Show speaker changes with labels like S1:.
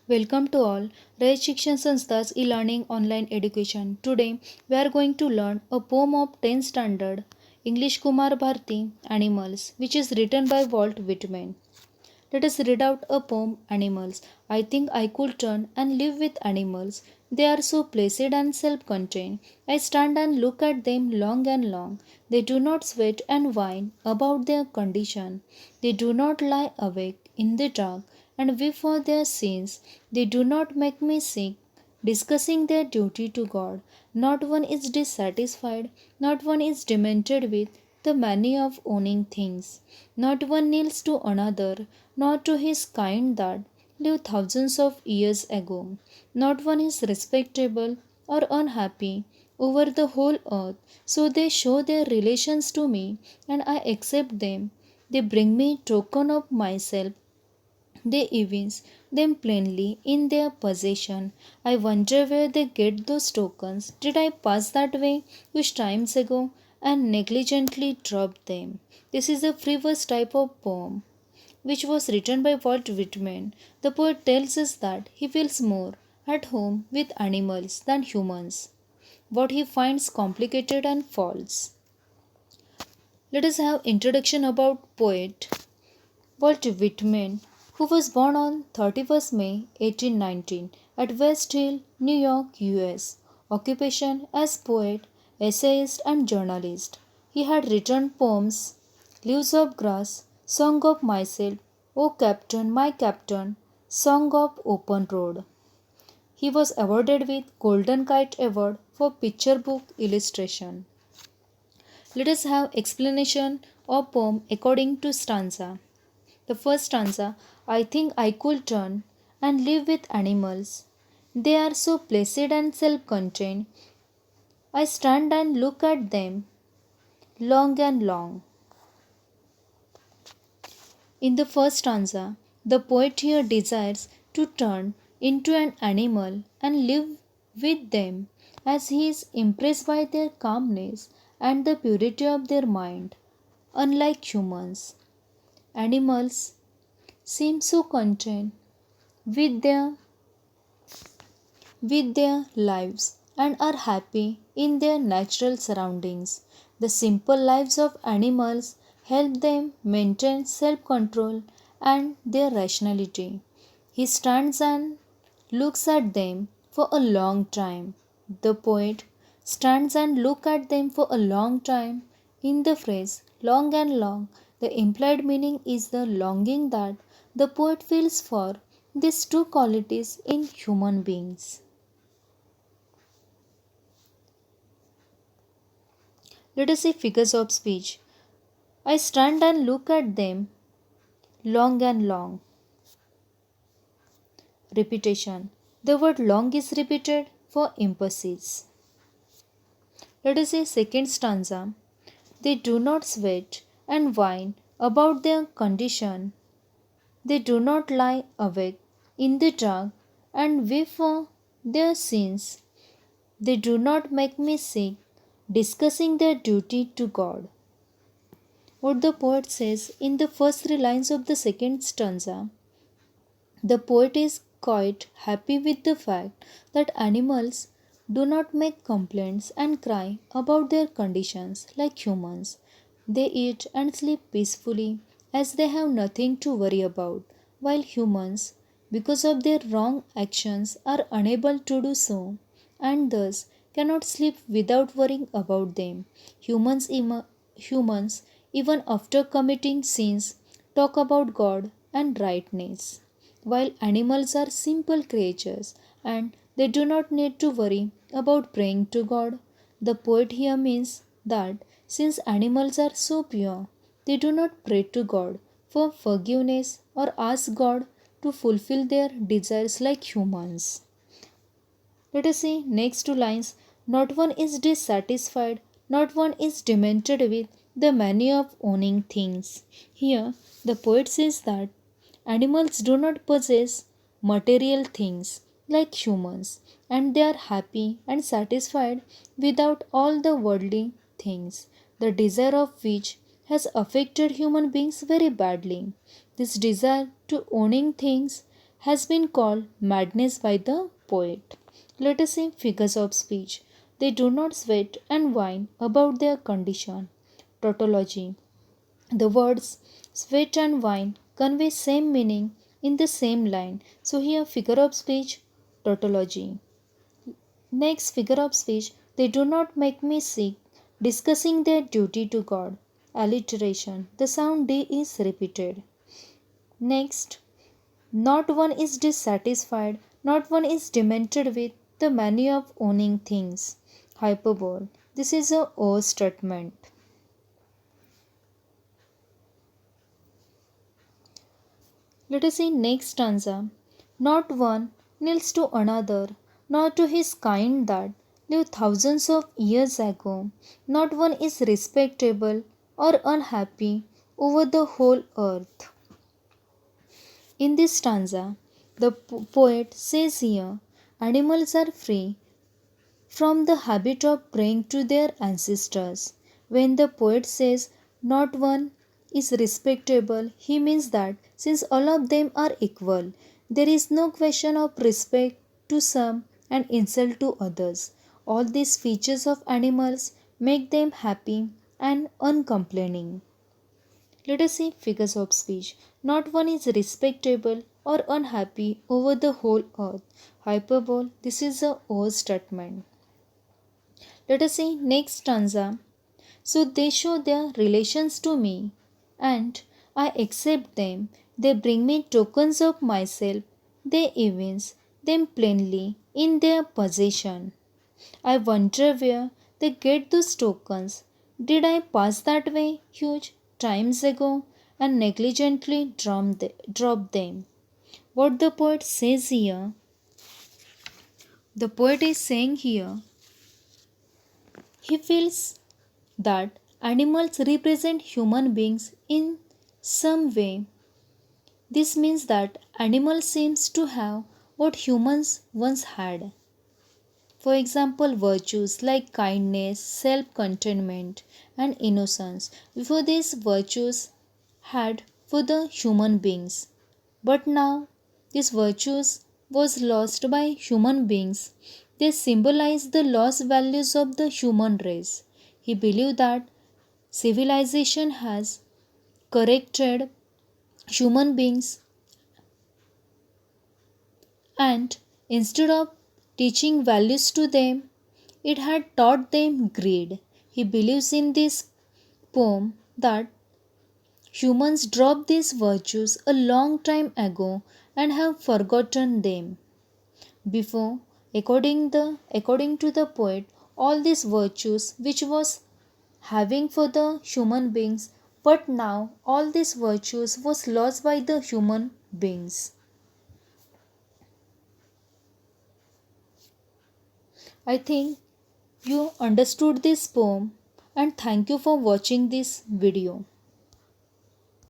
S1: Welcome to all. Ray Shikshan Sanstha's e-learning online education. Today we are going to learn a poem of 10th standard English Kumar Bharti Animals, which is written by Walt Whitman. Let us read out a poem Animals. I think I could turn and live with animals. They are so placid and self contained. I stand and look at them long and long. They do not sweat and whine about their condition. They do not lie awake in the dark and weep for their sins. They do not make me sick discussing their duty to God. Not one is dissatisfied, not one is demented with the mania of owning things. Not one kneels to another, nor to his kind that lived thousands of years ago. Not one is respectable or unhappy over the whole earth, so they show their relations to me, and I accept them. They bring me token of myself, they evince them plainly in their possession. I wonder where they get those tokens. Did I pass that way which times ago and negligently dropped them? This is a frivolous type of poem which was written by Walt Whitman. The poet tells us that he feels more at home with animals than humans. What he finds complicated and false. Let us have introduction about poet Walt Whitman, who was born on 31st May 1819 at West Hill, New York, US. Occupation as poet, essayist, and journalist. He had written poems Leaves of Grass, Song of Myself, O Captain, My Captain, Song of Open Road. He was awarded with Golden Kite Award for picture book illustration. Let us have explanation of poem according to stanza. The first stanza, I think I could turn and live with animals. They are so placid and self contained. I stand and look at them long and long. In the first stanza, the poet here desires to turn into an animal and live with them as he is impressed by their calmness and the purity of their mind. Unlike humans, animals seem so content with their lives and are happy in their natural surroundings. The simple lives of animals help them maintain self control and their rationality. He stands and looks at them for a long time. The poet stands and looks at them for a long time. In the phrase long and long, the implied meaning is the longing that the poet feels for these two qualities in human beings. Let us see figures of speech. I stand and look at them long and long. Repetition. The word long is repeated for emphasis. Let us say second stanza. They do not sweat and whine about their condition. They do not lie awake in the dark and weep for their sins. They do not make me sick discussing their duty to God. What the poet says in the first three lines of the second stanza, the poet is quite happy with the fact that animals do not make complaints and cry about their conditions like humans. They eat and sleep peacefully as they have nothing to worry about, while humans, because of their wrong actions, are unable to do so and thus cannot sleep without worrying about them. Humans, even after committing sins, talk about God and rightness, while animals are simple creatures and they do not need to worry about praying to God. The poet here means that since animals are so pure, they do not pray to God for forgiveness or ask God to fulfill their desires like humans. Let us see next two lines. Not one is dissatisfied, not one is demented with the mania of owning things. Here, the poet says that animals do not possess material things like humans, and they are happy and satisfied without all the worldly things, the desire of which has affected human beings very badly. This desire to owning things has been called madness by the poet. Let us see figures of speech. They do not sweat and whine about their condition. Tautology. The words sweat and whine convey same meaning in the same line. So here figure of speech, tautology. Next figure of speech, they do not make me sick, discussing their duty to God. Alliteration. The sound D is repeated. Next, not one is dissatisfied, not one is demented with the manner of owning things. Hyperbole. This is a O statement. Let us see next stanza. Not one kneels to another, nor to his kind that lived thousands of years ago. Not one is respectable or unhappy over the whole earth. In this stanza, the poet says here, animals are free from the habit of praying to their ancestors. When the poet says not one is respectable, he means that since all of them are equal, there is no question of respect to some and insult to others. All these features of animals make them happy and uncomplaining. Let us see figures of speech. Not one is respectable or unhappy over the whole earth. Hyperbole, this is a O statement. Let us see next stanza. So they show their relations to me, and I accept them. They bring me tokens of myself. They evince them plainly in their possession. I wonder where they get those tokens. Did I pass that way huge times ago and negligently drop them? What the poet says here, the poet is saying here, he feels that animals represent human beings in some way. This means that animals seems to have what humans once had. For example, virtues like kindness, self-containment, and innocence. Before these virtues had for the human beings. But now these virtues was lost by human beings. They symbolize the lost values of the human race. He believed that civilization has corrected human beings and instead of teaching values to them, it had taught them greed. He believes in this poem that humans dropped these virtues a long time ago and have forgotten them. Before, according to the poet, all these virtues which was having for the human beings, but now all these virtues was lost by the human beings. I think you understood this poem and thank you for watching this video.